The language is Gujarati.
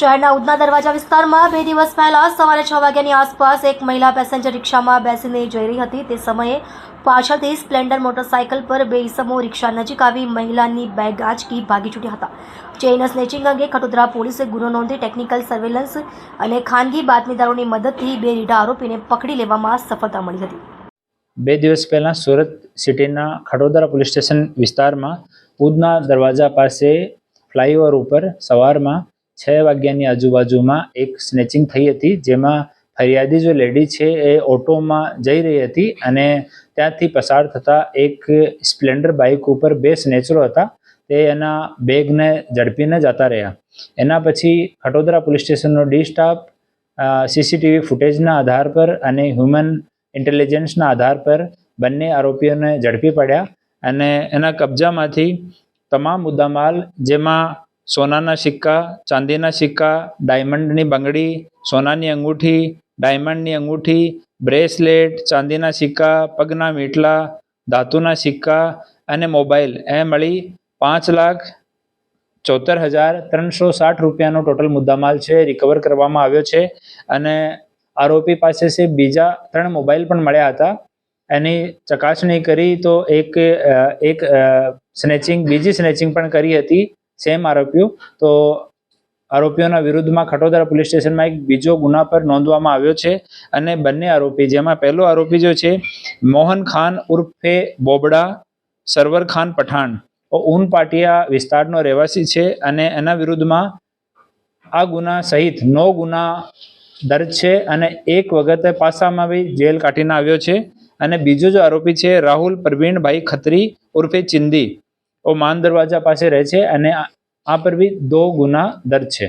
શહેરના ઉધના દરવાજા વિસ્તારમાં 2 દિવસ પહેલા સવારે 6 વાગ્યાની આસપાસ એક મહિલા પેસેન્જર રિક્ષામાં બેસીને જઈ રહી હતી। તે સમયે પાછળથી સ્પ્લેન્ડર મોટરસાયકલ પર 2 ઈસમો રિક્ષા નજીક આવી મહિલાની બેગ આંચકી ભાગી છૂટ્યા હતા। ચેઇન સ્નેચિંગ અંગે ખટોદરા પોલીસે ગુનો નોંધી ટેકનિકલ સર્વેલન્સ અને ખાનગી બાતમીદારોની મદદથી 2 રીઢા આરોપીને પકડી લેવામાં સફળતા મળી હતી। 2 દિવસ પહેલાં સુરત સિટીના ખટોદરા પોલીસ સ્ટેશન વિસ્તારમાં ઉધના દરવાજા પાસે ફ્લાયઓવર ઉપર સવારમાં 6 વાગ્યાની આજુબાજુમાં એક સ્નેચિંગ થઈ હતી, જેમાં ફરિયાદી જો લેડી છે એ ઓટોમાં જઈ રહી હતી અને ત્યાંથી પસાર થતા એક સ્પ્લેન્ડર બાઇક ઉપર 2 સ્નેચરો હતા, તે એના બેગને ઝડપીને જતા રહ્યા। એના પછી ખટોદરા પોલીસ સ્ટેશનનો ડી સ્ટાફ સીસીટીવી ફૂટેજના આધાર પર અને હ્યુમન ઇન્ટેલિજન્સના આધાર પર બંને આરોપીઓને ઝડપી પડ્યા અને એના કબજામાંથી તમામ મુદ્દામાલ, જેમાં સોનાના સિક્કા, ચાંદીના સિક્કા, ડાયમંડની બંગડી, સોનાની અંગૂઠી, ડાયમંડની અંગૂઠી, બ્રેસલેટ, ચાંદીના સિક્કા, પગના મીટલા, ધાતુના સિક્કા અને મોબાઈલ એ મળી 5,74,360 રૂપિયાનો ટોટલ મુદ્દામાલ છે રિકવર કરવામાં આવ્યો છે અને આરોપી પાસે બીજા 3 મોબાઈલ પણ મળ્યા હતા। એની ચકાસણી કરી તો બીજી સ્નેચિંગ પણ કરી હતી સેમ આરોપીઓ। તો આરોપીઓના વિરુદ્ધમાં ખટોદરા પોલીસ સ્ટેશનમાં એક બીજો ગુના પર નોંધવામાં આવ્યો છે અને બંને આરોપી, જેમાં પહેલો આરોપી જો છે મોહન ખાન ઉર્ફે બોબડા સરવર ખાન પઠાણ, ઊન પાટિયા વિસ્તારનો રહેવાસી છે અને એના વિરુદ્ધમાં આ ગુના સહિત 9 ગુના દર્જ છે અને એક વખત પાસામાં બી જેલ કાઢીને આવ્યો છે। અને બીજો જો આરોપી છે રાહુલ પ્રવીણભાઈ ખત્રી ઉર્ફે ચિંદી, માન દરવાજા પાસે રહે છે અને આ પર બી 2 ગુના દર્જ છે।